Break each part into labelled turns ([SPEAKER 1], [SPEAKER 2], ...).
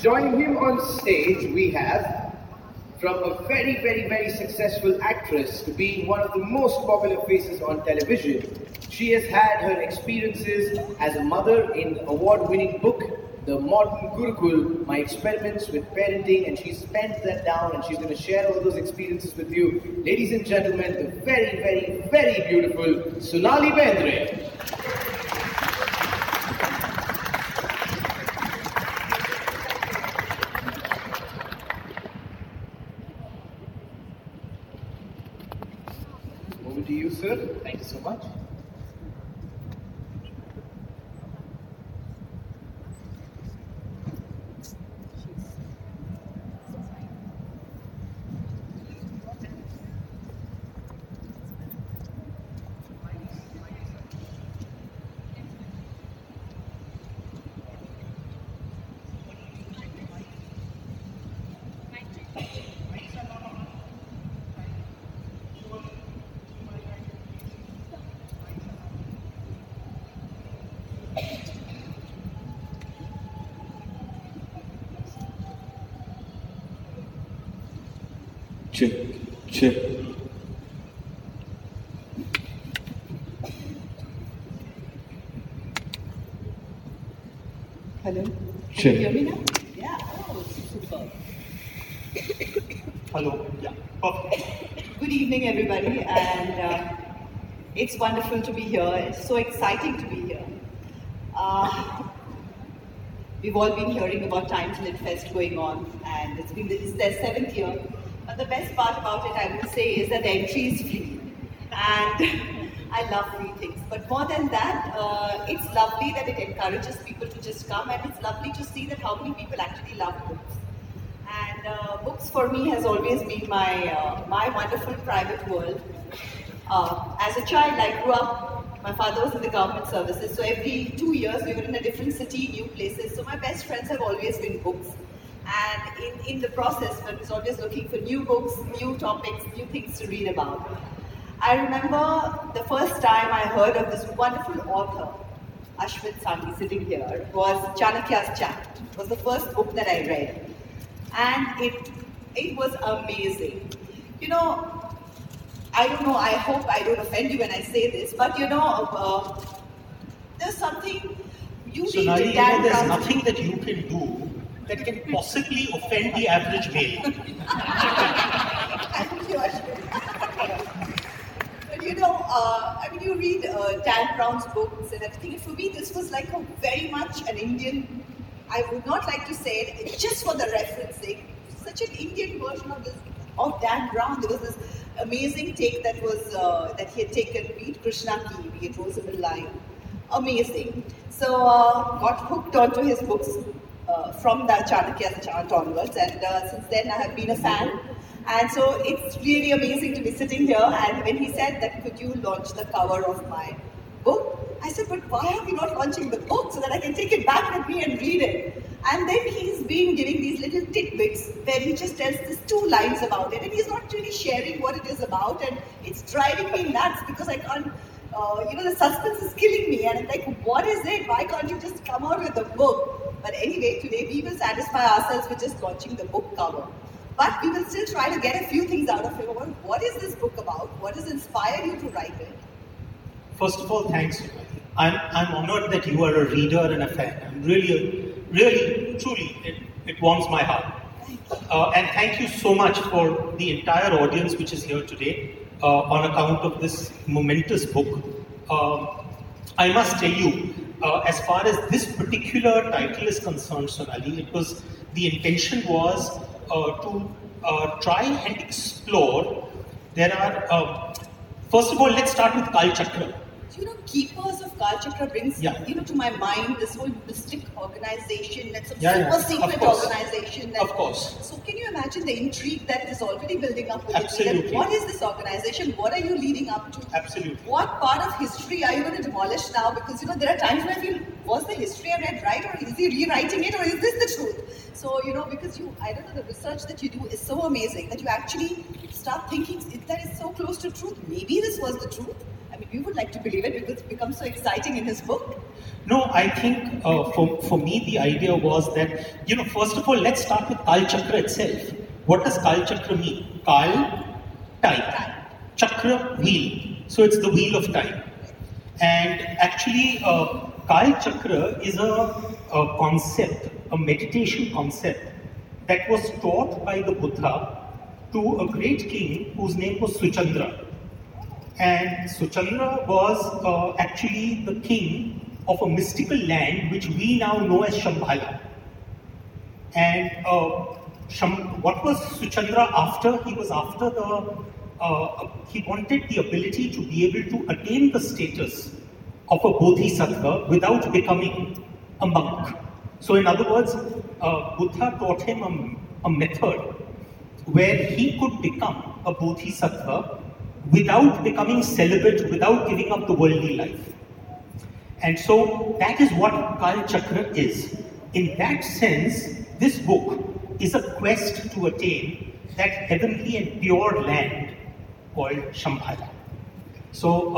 [SPEAKER 1] Joining him on stage, we have, from a very, very, very successful actress to being one of the most popular faces on television, she has had her experiences as a mother in the award-winning book, The Modern Gurukul, My Experiments with Parenting, and she's penned that down and she's going to share all those experiences with you. Ladies and gentlemen, the very, very, very beautiful Sonali Bendre. Over to you, sir. Thank you so much.
[SPEAKER 2] Check, check.
[SPEAKER 3] Hello?
[SPEAKER 2] Check.
[SPEAKER 3] Can you hear me now? Yeah. Oh, super.
[SPEAKER 4] Hello. Yeah. Perfect.
[SPEAKER 3] Good evening, everybody, and it's wonderful to be here. It's so exciting to be here. We've all been hearing about Times Lit Fest going on, and it's their 7th year. But the best part about it, I would say, is that the entry is free. And I love free things. But more than that, it's lovely that it encourages people to just come, and it's lovely to see that how many people actually love books. And books for me has always been my wonderful private world. As a child, I grew up, my father was in the government services, so every 2 years we were in a different city, new places. So my best friends have always been books. And in the process, I was always looking for new books, new topics, new things to read about. I remember the first time I heard of this wonderful author, Ashwin Sanghi, sitting here, was Chanakya's Chat. It was the first book that I read. And it was amazing. You know, I don't know, I hope I don't offend you when I say this, but you know, there's something you need
[SPEAKER 4] Sonali,
[SPEAKER 3] to Dan
[SPEAKER 4] there's
[SPEAKER 3] Brown.
[SPEAKER 4] nothing that you can do that can possibly offend the average male.
[SPEAKER 3] Thank you, Ashwin. But you know, I mean, you read Dan Brown's books and everything. For me, this was like a very much an Indian, I would not like to say it, just for the referencing, such an Indian version of Dan Brown. There was this amazing take that was that he had taken, be it Krishna Ki, be it Rosamund Line. Amazing. So got hooked onto his books from the Chanakya's Chant onwards, and since then I have been a fan. And so it's really amazing to be sitting here, and when he said that could you launch the cover of my book, I said, but why are we not launching the book so that I can take it back with me and read it? And then he's been giving these little tidbits where he just tells these 2 lines about it, and he's not really sharing what it is about, and it's driving me nuts because I can't, you know, the suspense is killing me, and I'm like, what is it? Why can't you just come out with a book? But anyway, today we will satisfy ourselves with just launching the book cover. But we will still try to get a few things out of it. What is this book about? What has inspired you to write it?
[SPEAKER 4] First of all, thanks. I'm honored that you are a reader and a fan. I'm really, truly, it warms my heart. And thank you so much for the entire audience which is here today on account of this momentous book. I must tell you, as far as this particular title is concerned, Sonali, the intention was to try and explore. There are, first of all, let's start with Kalachakra.
[SPEAKER 3] You know, Keepers of Kalachakra brings, you know, to my mind this whole mystic organization, and some super secret organization.
[SPEAKER 4] Of course.
[SPEAKER 3] So can you imagine the intrigue that is already building up within
[SPEAKER 4] Absolutely.
[SPEAKER 3] you? What is this organization? What are you leading up to?
[SPEAKER 4] Absolutely.
[SPEAKER 3] What part of history are you going to demolish now? Because, you know, there are times when I feel, was the history I read right, or is he rewriting it, or is this the truth? So, you know, because I don't know, the research that you do is so amazing that you actually start thinking, that is so close to truth. Maybe this was the truth. I mean, we would like to believe it because it becomes so exciting in his book.
[SPEAKER 4] No, I think for me the idea was that, first of all, let's start with Kalachakra itself. What does Kalachakra mean? Kal, time. Chakra, wheel. So it's the wheel of time. And actually, Kalachakra is a concept, a meditation concept that was taught by the Buddha to a great king whose name was Suchandra. And Suchandra was actually the king of a mystical land which we now know as Shambhala. And what was Suchandra after? He was after he wanted the ability to be able to attain the status of a bodhisattva without becoming a monk. So in other words, Buddha taught him a method where he could become a bodhisattva without becoming celibate, without giving up the worldly life. And so that is what Kalachakra is. In that sense, this book is a quest to attain that heavenly and pure land called Shambhala. So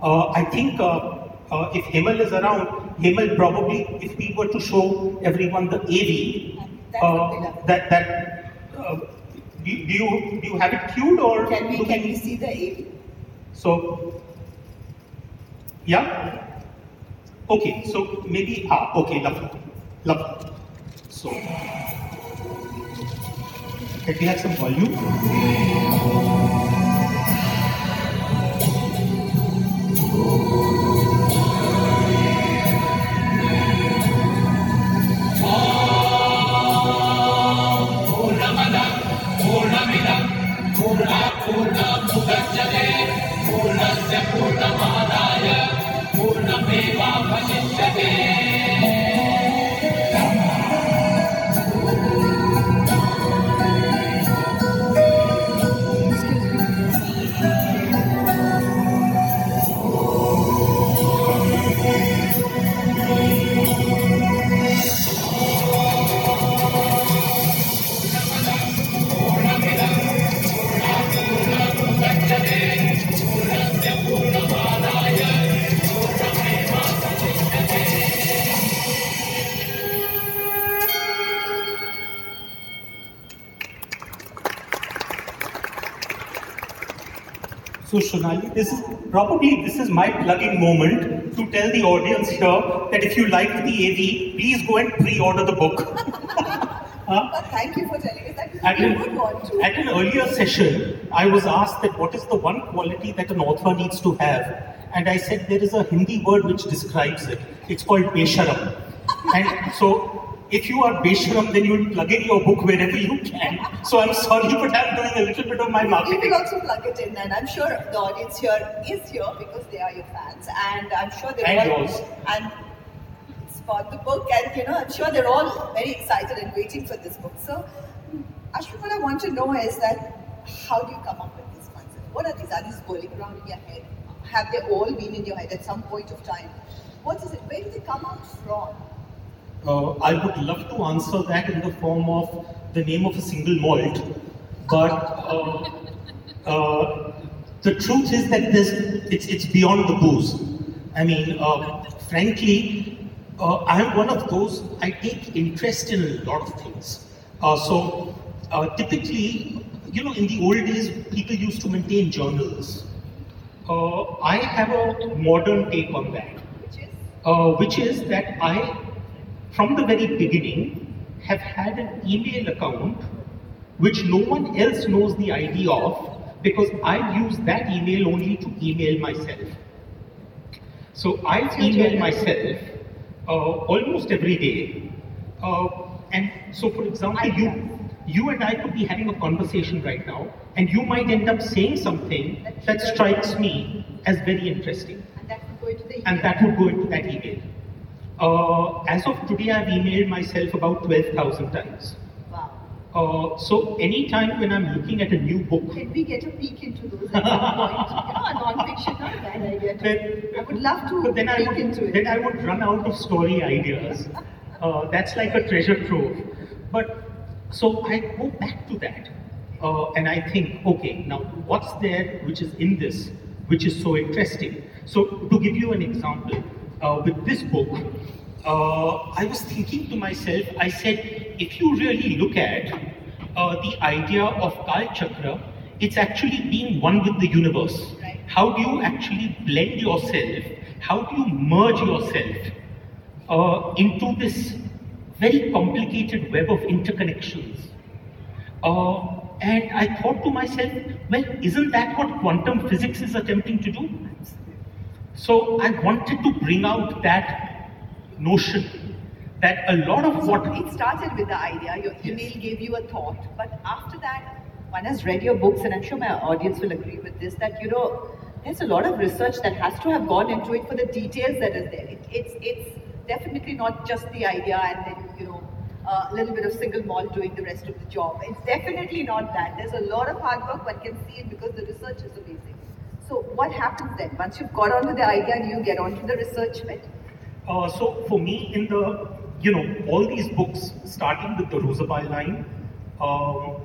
[SPEAKER 4] I think if Hemal is around, Hemal probably, if we were to show everyone the AV, do you have it queued, or
[SPEAKER 3] can we see the AV?
[SPEAKER 4] So yeah. Okay, so maybe, okay, lovely. So, can we have some volume? So Sonali, this is my plug-in moment to tell the audience here that if you like the AV, please go and pre-order the book.
[SPEAKER 3] Thank you for telling us that. We would want to.
[SPEAKER 4] At an earlier session, I was asked that what is the one quality that an author needs to have, and I said there is a Hindi word which describes it. It's called Besharam. And so, if you are Besharam, then you will plug in your book wherever you can. So I'm sorry, but I'm doing a little bit of my marketing.
[SPEAKER 3] You will also plug it in, and I'm sure the audience here is here because they are your fans, and I'm sure they're all
[SPEAKER 4] yours.
[SPEAKER 3] And spot the book, and I'm sure they're all very excited and waiting for this book. So, Ashwin, what I want to know is that how do you come up with this concept? What are these? Are these going around in your head? Have they all been in your head at some point of time? What is it? Where do they come out from?
[SPEAKER 4] I would love to answer that in the form of the name of a single malt, but the truth is that it's beyond the booze. I mean, frankly, I'm one of those, I take interest in a lot of things. Typically, in the old days, people used to maintain journals. I have a modern take on that, which is that I, from the very beginning, have had an email account which no one else knows the ID of, because I use that email only to email myself. So I email myself almost every day. And so, for example, you and I could be having a conversation right now, and you might end up saying something that strikes me as very interesting. And that would go into that email. As of today, I've emailed myself about 12,000 times.
[SPEAKER 3] Wow.
[SPEAKER 4] So anytime when I'm looking at a new book...
[SPEAKER 3] Can we get a peek into those at some point? A non-fiction, not a bad idea. I would love to peek into it.
[SPEAKER 4] Then I would run out of story ideas. That's like a treasure trove. But, so I go back to that. And I think, okay, now what's there which is in this, which is so interesting? So to give you an example, with this book, I was thinking to myself, I said, if you really look at the idea of Kalachakra, it's actually being one with the universe.
[SPEAKER 3] Right.
[SPEAKER 4] How do you actually blend yourself? How do you merge yourself into this very complicated web of interconnections? And I thought to myself, well, isn't that what quantum physics is attempting to do? So I wanted to bring out that notion that a lot of what...
[SPEAKER 3] It started with the idea, your email gave you a thought, but after that, one has read your books, and I'm sure my audience will agree with this, that, you know, there's a lot of research that has to have gone into it for the details that is there. It's definitely not just the idea and then, you know, a little bit of single malt doing the rest of the job. It's definitely not that. There's a lot of hard work, one can see it because the research is amazing. So what happens then? Once you've got onto the idea and you get onto the research bit?
[SPEAKER 4] So for me, in the, you know, all these books, starting with the Rosabai line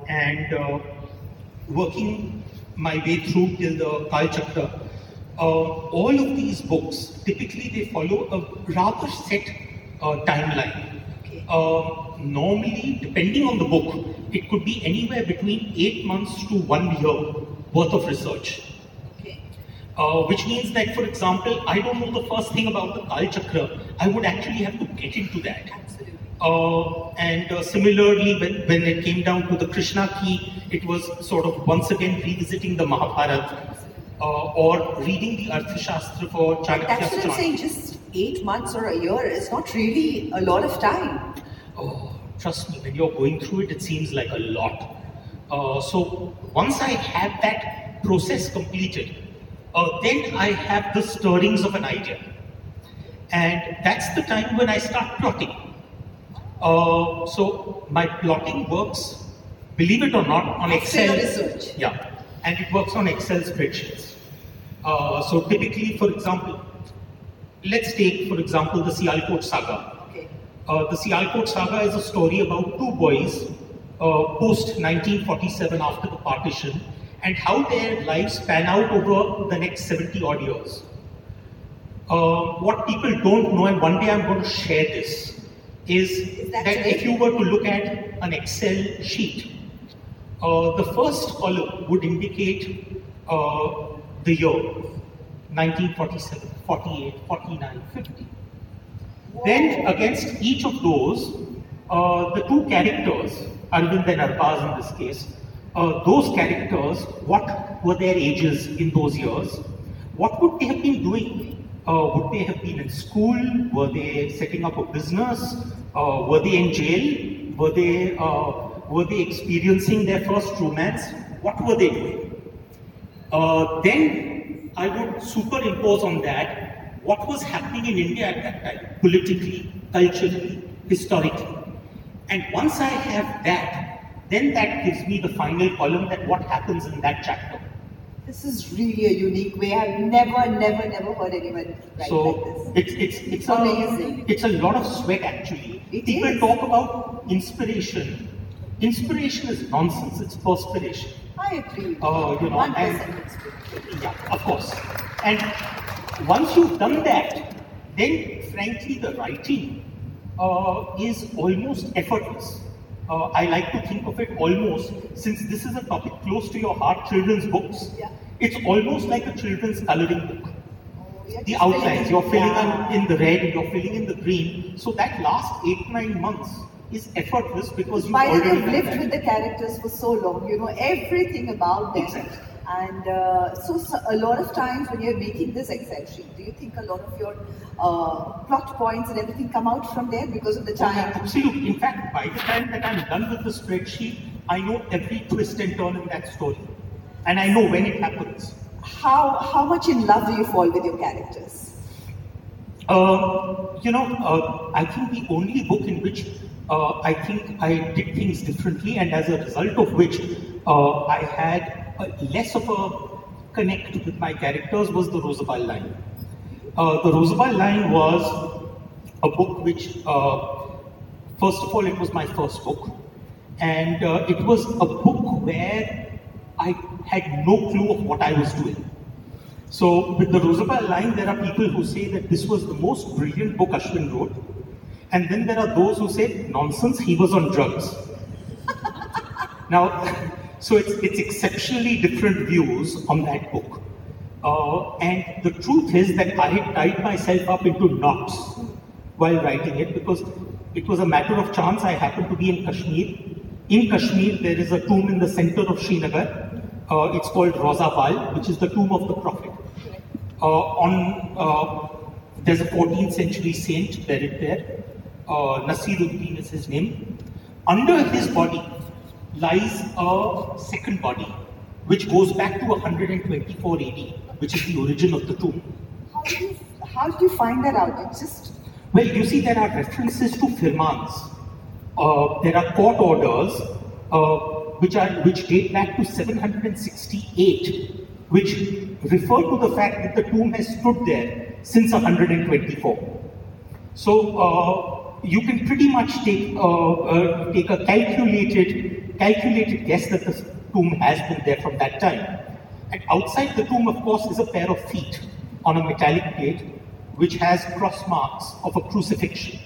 [SPEAKER 4] and working my way through till the Kalachakra, all of these books, typically they follow a rather set timeline.
[SPEAKER 3] Okay.
[SPEAKER 4] Normally, depending on the book, it could be anywhere between 8 months to 1 year worth of research.
[SPEAKER 3] Okay.
[SPEAKER 4] Which means that, for example, I don't know the first thing about the Kalachakra, I would actually have to get into that.
[SPEAKER 3] Absolutely.
[SPEAKER 4] And similarly, when it came down to the Krishna key, it was sort of once again revisiting the Mahabharata or reading the Arthashastra for Chanakya's
[SPEAKER 3] That's what I'm saying, just 8 months or a year is not really a lot of time.
[SPEAKER 4] Oh, trust me, when you're going through it, it seems like a lot. So once I have that process completed, then I have the stirrings of an idea. And that's the time when I start plotting. So my plotting works, believe it or not, on Excel.
[SPEAKER 3] Research.
[SPEAKER 4] Yeah, and it works on Excel spreadsheets. So typically, for example, let's take, for example, the Sialkot saga.
[SPEAKER 3] Okay.
[SPEAKER 4] The Sialkot saga is a story about two boys post 1947 after the partition and how their lives pan out over the next 70 odd years. What people don't know, and one day I'm going to share this, is that if you were to look at an Excel sheet, the first column would indicate the year, 1947, 48, 49, 50.
[SPEAKER 3] Whoa.
[SPEAKER 4] Then against each of those, the two characters, Arvind and Arbaz in this case, those characters, what were their ages in those years? What would they have been doing? Would they have been in school? Were they setting up a business? Were they in jail? Were they experiencing their first romance? What were they doing? Then I would superimpose on that what was happening in India at that time, politically, culturally, historically. And once I have that, then that gives me the final column that what happens in that chapter.
[SPEAKER 3] This is really a unique way. I've never heard anyone write like this.
[SPEAKER 4] It's
[SPEAKER 3] amazing.
[SPEAKER 4] It's a lot of sweat actually. People talk about inspiration. Inspiration is nonsense. It's perspiration.
[SPEAKER 3] I agree.
[SPEAKER 4] You know,
[SPEAKER 3] 1%
[SPEAKER 4] and, yeah, of course. And once you've done that, then frankly the writing is almost effortless. I like to think of it almost, since this is a topic close to your heart, children's books.
[SPEAKER 3] Yeah.
[SPEAKER 4] It's almost like a children's coloring book.
[SPEAKER 3] Oh,
[SPEAKER 4] The outlines, you're filling in the red, you're filling in the green. So that last 8-9 months is effortless because you've already
[SPEAKER 3] you've
[SPEAKER 4] done
[SPEAKER 3] lived
[SPEAKER 4] that.
[SPEAKER 3] with the characters for so long, you know everything about them.
[SPEAKER 4] Exactly.
[SPEAKER 3] And so a lot of times when you're making this Excel sheet, do you think a lot of your plot points and everything come out from there because of the time?
[SPEAKER 4] Absolutely. In fact, by the time that I'm done with the spreadsheet, I know every twist and turn in that story. And I know when it happens.
[SPEAKER 3] How much in love do you fall with your characters?
[SPEAKER 4] I think the only book in which I think I did things differently, and as a result of which I had less of a connect with my characters, was the Rosabai line. The Rosabai line was a book which, first of all, it was my first book. And it was a book where I had no clue of what I was doing. So with the Rosabal line, there are people who say that this was the most brilliant book Ashwin wrote. And then there are those who say, nonsense, he was on drugs. Now, so it's exceptionally different views on that book. And the truth is that I had tied myself up into knots while writing it because it was a matter of chance. I happened to be in Kashmir. In Kashmir, there is a tomb in the center of Srinagar. It's called Rosabal, which is the tomb of the Prophet. There's a 14th century saint buried there. Nasiruddin is his name. Under his body lies a second body, which goes back to 124 AD, which is the origin of the tomb.
[SPEAKER 3] How did you find that out? It's just...
[SPEAKER 4] Well, you see, there are references to firmans. There are court orders which date back to 768, which refer to the fact that the tomb has stood there since 124. So you can pretty much take a calculated guess that the tomb has been there from that time. And outside the tomb, of course, is a pair of feet on a metallic plate, which has cross marks of a crucifixion.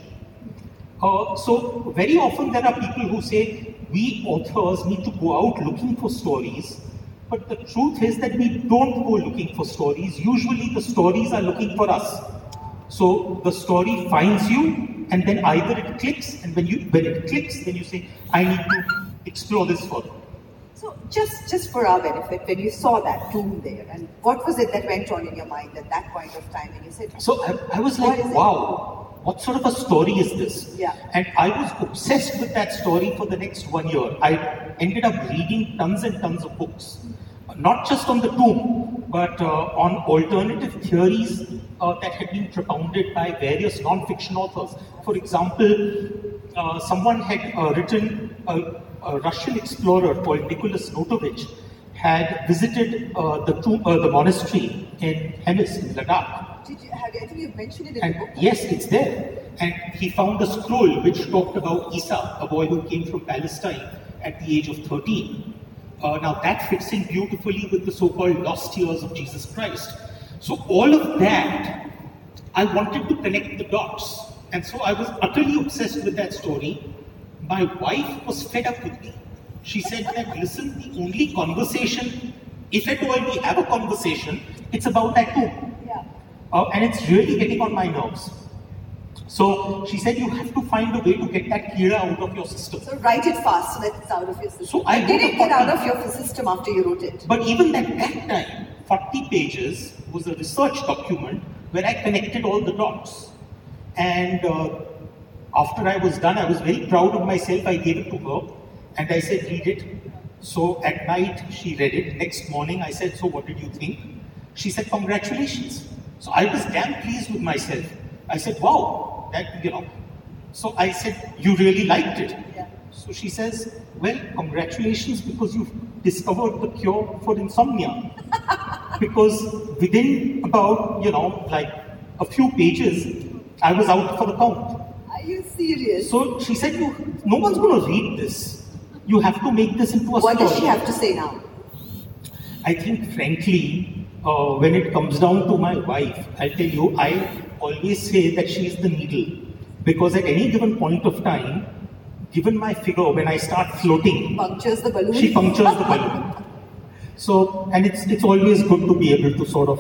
[SPEAKER 4] So very often there are people who say, we authors need to go out looking for stories, but the truth is that we don't go looking for stories. Usually the stories are looking for us. So the story finds you, and then either it clicks, and when it clicks, then you say, I need to explore this further.
[SPEAKER 3] So just for our benefit, when you saw that tomb there, and what was it that went on in your mind at that point of time when you said?
[SPEAKER 4] So I was like, wow, what sort of a story is this?
[SPEAKER 3] Yeah.
[SPEAKER 4] And I was obsessed with that story for the next 1 year. I ended up reading tons and tons of books, not just on the tomb, but on alternative theories that had been propounded by various non-fiction authors. For example, someone had written, a Russian explorer called Nicholas Notovich had visited the monastery in Hemis, in Ladakh.
[SPEAKER 3] I think you mentioned it in the book.
[SPEAKER 4] Yes, it's there. And he found a scroll which talked about Isa, a boy who came from Palestine at the age of 13. Now that fits in beautifully with the so-called lost years of Jesus Christ. So all of that, I wanted to connect the dots. And so I was utterly obsessed with that story. My wife was fed up with me. She said that, listen, the only conversation, if at all we have a conversation, it's about that tomb.
[SPEAKER 3] Yeah.
[SPEAKER 4] And it's really getting on my nerves. So she said, you have to find a way to get that kira out of your system.
[SPEAKER 3] So write it fast so that it's out of your system.
[SPEAKER 4] So I
[SPEAKER 3] did it get out of your system after you wrote it?
[SPEAKER 4] But even at that time, 40 pages was a research document where I connected all the dots. And after I was done, I was very proud of myself. I gave it to her and I said, read it. So at night, she read it. Next morning, I said, so what did you think? She said, congratulations. So I was damn pleased with myself. I said, wow, that, So I said, you really liked it?
[SPEAKER 3] Yeah.
[SPEAKER 4] So she says, well, congratulations because you've discovered the cure for insomnia. Because within about, like a few pages, I was out for the count.
[SPEAKER 3] Are you serious?
[SPEAKER 4] So she said, no one's going to read this. You have to make this into a story.
[SPEAKER 3] What does she have to say now?
[SPEAKER 4] I think, frankly, when it comes down to my wife, I'll tell you, I always say that she is the needle. Because at any given point of time, given my figure, when I start floating,
[SPEAKER 3] Punctures the balloon.
[SPEAKER 4] she punctures the balloon. So, and it's always good to be able to sort of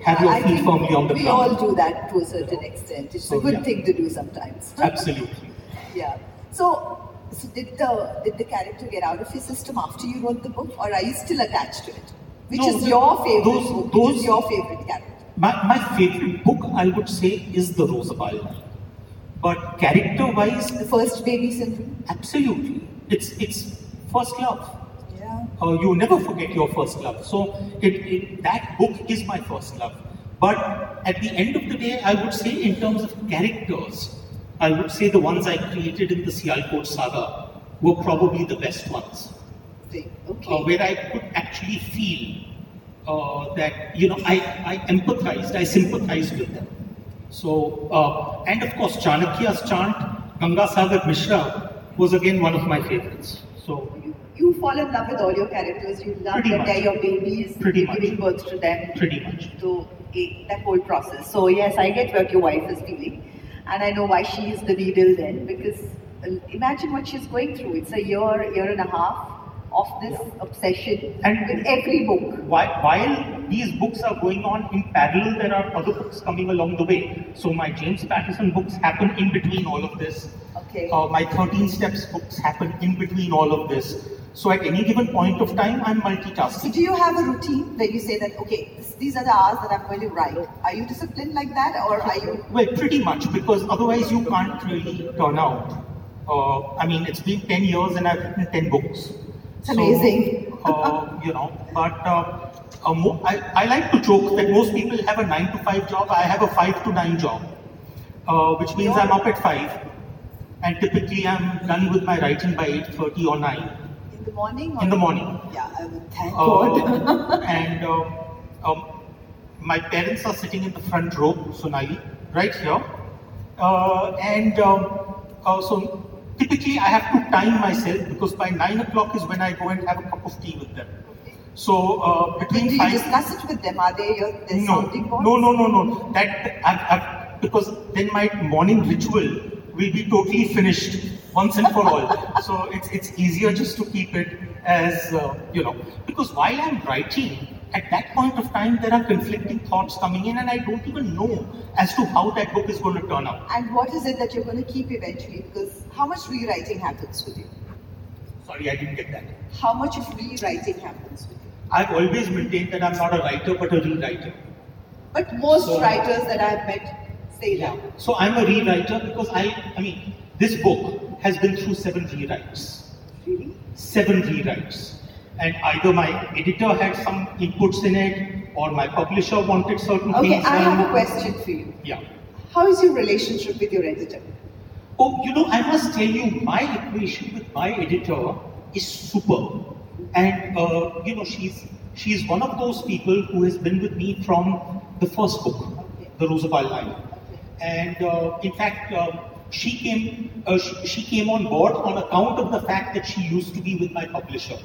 [SPEAKER 4] have your feet firmly on the ground.
[SPEAKER 3] We all do that to a certain extent. It's a good thing to do sometimes.
[SPEAKER 4] Absolutely.
[SPEAKER 3] Yeah. So did the character get out of your system after you wrote the book, or are you still attached to it? Which is your favorite book? Which is your favorite character?
[SPEAKER 4] My favorite book, I would say, is the Rosabal. But character-wise,
[SPEAKER 3] The first baby syndrome?
[SPEAKER 4] absolutely. It's first love.
[SPEAKER 3] Yeah.
[SPEAKER 4] You never forget your first love. So that book is my first love. But at the end of the day, I would say in terms of characters, I would say the ones I created in the Sialkot saga were probably the best ones.
[SPEAKER 3] Okay.
[SPEAKER 4] Where I could actually feel that, I empathized, I sympathized with them. So, and of course, Chanakya's chant, Ganga Sagar Mishra, was again one of my favorites. So,
[SPEAKER 3] you fall in love with all your characters. You love
[SPEAKER 4] Pretty
[SPEAKER 3] that
[SPEAKER 4] much.
[SPEAKER 3] they're your babies.
[SPEAKER 4] Pretty
[SPEAKER 3] you're
[SPEAKER 4] much.
[SPEAKER 3] giving birth to them.
[SPEAKER 4] Pretty much.
[SPEAKER 3] So that whole process. So yes, I get what your wife is feeling, and I know why she is the needle then. Because imagine what she's going through. It's a year and a half of this obsession
[SPEAKER 4] And
[SPEAKER 3] with every book.
[SPEAKER 4] While these books are going on in parallel, there are other books coming along the way. So my James Patterson books happen in between all of this.
[SPEAKER 3] Okay.
[SPEAKER 4] My 13 Steps books happen in between all of this. So at any given point of time, I'm
[SPEAKER 3] So
[SPEAKER 4] multitasking.
[SPEAKER 3] do you have a routine where you say that, okay, these are the hours that I'm going to write? Are you disciplined like that, or are you?
[SPEAKER 4] Well, pretty much, because otherwise you can't really turn out. I mean, it's been 10 years and I've written 10 books.
[SPEAKER 3] It's amazing.
[SPEAKER 4] I like to joke that most people have a 9 to 5 job. I have a 5 to 9 job, which means I'm up at 5, and typically I'm done with my writing by 8:30 or 9
[SPEAKER 3] In the morning? Or
[SPEAKER 4] in the morning.
[SPEAKER 3] Yeah, I would thank God.
[SPEAKER 4] And my parents are sitting in the front row, Sonali, right here. So typically I have to time myself because by 9 o'clock is when I go and have a cup of tea with them. So between
[SPEAKER 3] Do you
[SPEAKER 4] 5...
[SPEAKER 3] discuss it with them? Are they their sounding boards?
[SPEAKER 4] No. Because then my morning ritual will be totally finished once and for all. So it's easier just to keep it as, because while I'm writing, at that point of time, there are conflicting thoughts coming in and I don't even know as to how that book is going to turn out.
[SPEAKER 3] And what is it that you're going to keep eventually? Because how much rewriting happens with you?
[SPEAKER 4] Sorry, I didn't get that.
[SPEAKER 3] How much of rewriting happens with you?
[SPEAKER 4] I've always maintained that I'm not a writer but a rewriter.
[SPEAKER 3] But most
[SPEAKER 4] So-
[SPEAKER 3] writers that I've met say that.
[SPEAKER 4] So I'm a rewriter because I mean, this book has been through 7 rewrites.
[SPEAKER 3] Really?
[SPEAKER 4] 7 rewrites. And either my editor had some inputs in it or my publisher wanted certain
[SPEAKER 3] Okay,
[SPEAKER 4] things
[SPEAKER 3] I have a
[SPEAKER 4] done.
[SPEAKER 3] question for you.
[SPEAKER 4] Yeah.
[SPEAKER 3] How is your relationship with your editor?
[SPEAKER 4] Oh, I must tell you, my equation with my editor is super. And, she's one of those people who has been with me from the first book,
[SPEAKER 3] Okay.
[SPEAKER 4] The Roosevelt Line.
[SPEAKER 3] Okay.
[SPEAKER 4] And in fact, she came on board on account of the fact that she used to be with my publisher.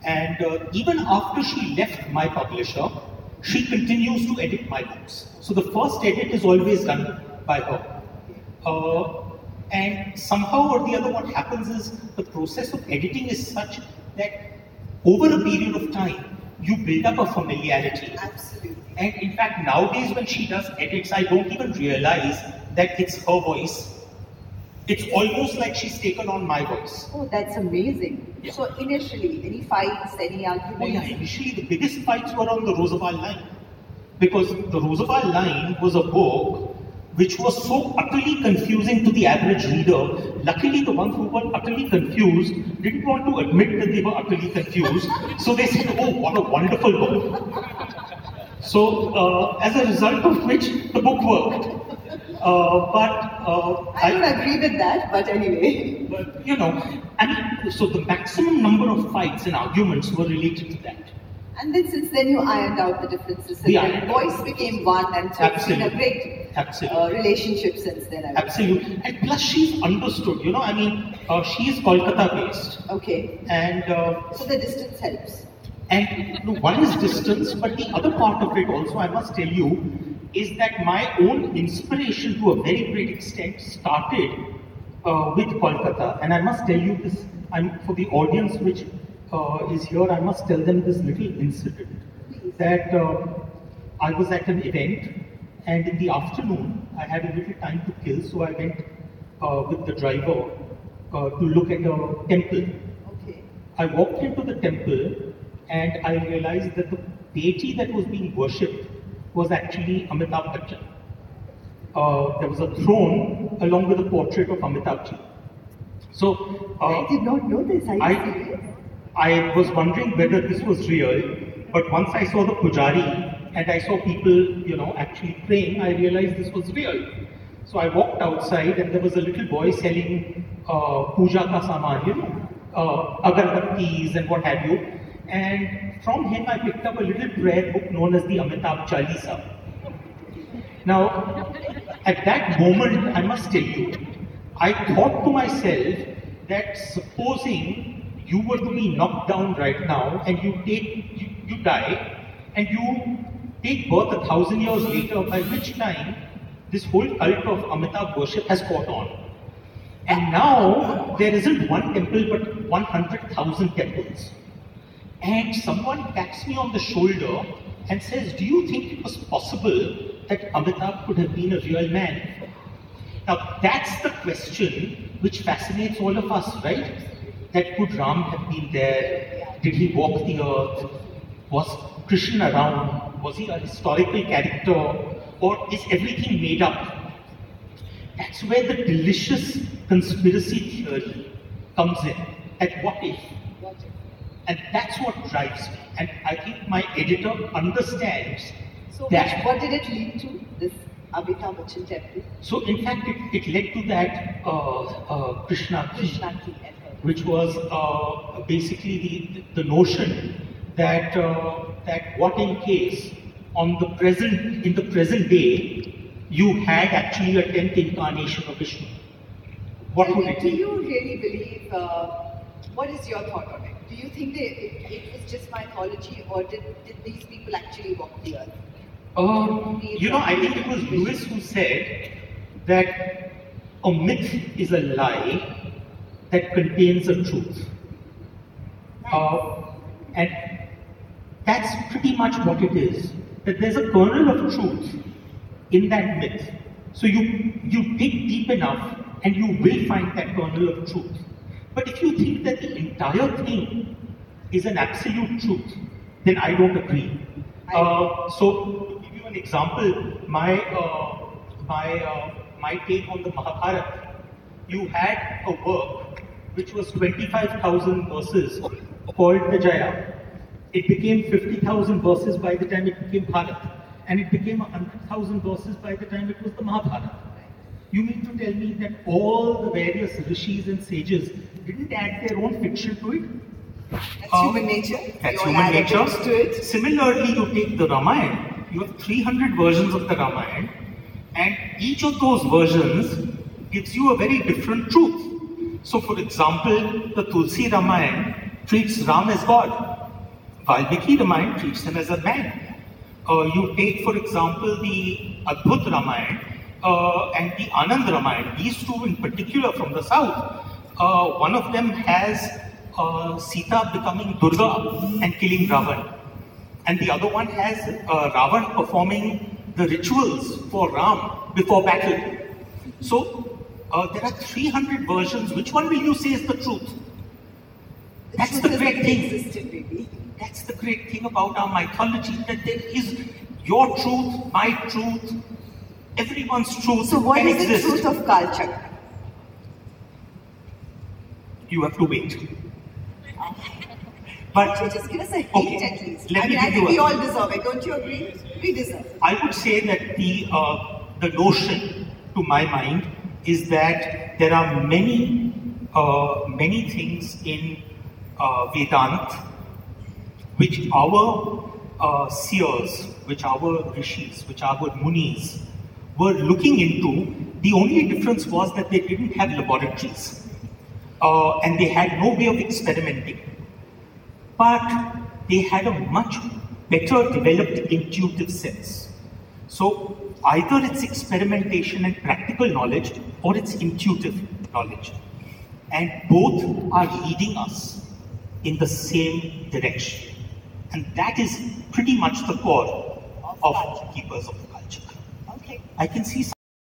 [SPEAKER 4] And even after she left my publisher, she continues to edit my books. So the first edit is always done by her. And somehow or the other, what happens is the process of editing is such that over a period of time, you build up a familiarity.
[SPEAKER 3] Absolutely.
[SPEAKER 4] And in fact, nowadays when she does edits, I don't even realize that it's her voice. It's almost like she's taken on my voice.
[SPEAKER 3] Oh, that's amazing.
[SPEAKER 4] Yeah.
[SPEAKER 3] So initially, any fights, any arguments?
[SPEAKER 4] Oh yeah, initially the biggest fights were on the Roosevelt Line. Because the Roosevelt Line was a book which was so utterly confusing to the average reader. Luckily, the ones who were utterly confused didn't want to admit that they were utterly confused. So they said, oh, what a wonderful book. So, as a result of which, the book worked.
[SPEAKER 3] I don't agree with that, but anyway.
[SPEAKER 4] But, so the maximum number of fights and arguments were related to that.
[SPEAKER 3] And then since then you ironed out the differences. And
[SPEAKER 4] We
[SPEAKER 3] the
[SPEAKER 4] ironed
[SPEAKER 3] voice became one, and so it's been a great relationship since then. I would say.
[SPEAKER 4] Absolutely. And plus she's understood, she is Kolkata based.
[SPEAKER 3] Okay.
[SPEAKER 4] And
[SPEAKER 3] So the distance helps.
[SPEAKER 4] And one is distance, but the other part of it also, I must tell you, is that my own inspiration to a very great extent started with Kolkata. And I must tell you this, for the audience which is here, I must tell them this little incident. That I was at an event, and in the afternoon, I had a little time to kill, so I went with the driver to look at a temple.
[SPEAKER 3] Okay.
[SPEAKER 4] I walked into the temple, and I realized that the deity that was being worshipped was actually Amitabh Bachchan. There was a throne along with a portrait of Amitabh Ji. So
[SPEAKER 3] I did not know this. Are you serious?
[SPEAKER 4] I was wondering whether this was real, but once I saw the pujari and I saw people, actually praying, I realized this was real. So I walked outside, and there was a little boy selling puja ka saman, agarbattis and what have you. And from him I picked up a little prayer book known as the Amitabh Chalisa. Now, at that moment, I must tell you, I thought to myself that supposing you were to be knocked down right now and you die and you take birth 1,000 years later, by which time this whole cult of Amitabh worship has caught on. And now there isn't one temple but 100,000 temples. And someone taps me on the shoulder and says, do you think it was possible that Amitabh could have been a real man? Now that's the question which fascinates all of us, right? That could Ram have been there? Did he walk the earth? Was Krishna around? Was he a historical character? Or is everything made up? That's where the delicious conspiracy theory comes in. At what if? And that's what drives me. And I think my editor understands
[SPEAKER 3] So
[SPEAKER 4] that.
[SPEAKER 3] what did it lead to, this Amitabh Bachchan temple?
[SPEAKER 4] So in fact, it led to that Krishna key, which was basically the notion that that what in case in the present day you had actually a 10th incarnation of Vishnu. What would it
[SPEAKER 3] Do
[SPEAKER 4] be?
[SPEAKER 3] you really believe, what is your thought on it? Do you think that it was just mythology, or did these people actually walk the earth?
[SPEAKER 4] I think it was Lewis who said that a myth is a lie that contains a truth. And that's pretty much what it is. That there's a kernel of truth in that myth. So you dig deep enough and you will find that kernel of truth. But if you think that the entire thing is an absolute truth, then I don't agree. So to give you an example, my take on the Mahabharata, you had a work which was 25,000 verses called the Jaya. It became 50,000 verses by the time it became Bharat, and it became 100,000 verses by the time it was the Mahabharata. You mean to tell me that all the various rishis and sages didn't add their own fiction to it?
[SPEAKER 3] That's human nature.
[SPEAKER 4] That's
[SPEAKER 3] We all
[SPEAKER 4] human
[SPEAKER 3] add a
[SPEAKER 4] nature.
[SPEAKER 3] bit to it.
[SPEAKER 4] Similarly, you take the Ramayana, you have 300 versions of the Ramayana, and each of those versions gives you a very different truth. So, for example, the Tulsi Ramayana treats Ram as God. Valmiki Ramayana treats him as a man. You take, for example, the Adbhut Ramayana and the Anand Ramayana, these two in particular from the south. One of them has Sita becoming Durga and killing Ravan. And the other one has Ravan performing the rituals for Ram before battle. So there are 300 versions. Which one will you say is the truth? That's the great thing. That's the great thing about our mythology, that there is your truth, my truth, everyone's truth.
[SPEAKER 3] So what
[SPEAKER 4] can
[SPEAKER 3] is
[SPEAKER 4] exist.
[SPEAKER 3] the truth of Kalachakra?
[SPEAKER 4] You have to wait. But
[SPEAKER 3] Could you just give us a hint
[SPEAKER 4] okay,
[SPEAKER 3] at least?
[SPEAKER 4] let me
[SPEAKER 3] I
[SPEAKER 4] give
[SPEAKER 3] think
[SPEAKER 4] you
[SPEAKER 3] we
[SPEAKER 4] a-
[SPEAKER 3] all deserve it. Don't you agree? We deserve it.
[SPEAKER 4] I would say that the notion, to my mind, is that there are many things in Vedanta which our seers, which our rishis, which our munis were looking into. The only difference was that they didn't have laboratories and they had no way of experimenting. But they had a much better developed intuitive sense. So either it's experimentation and practical knowledge, or it's intuitive knowledge. And both are leading us in the same direction. And that is pretty much the core of Keepers of the Culture.
[SPEAKER 3] Okay.
[SPEAKER 4] I can see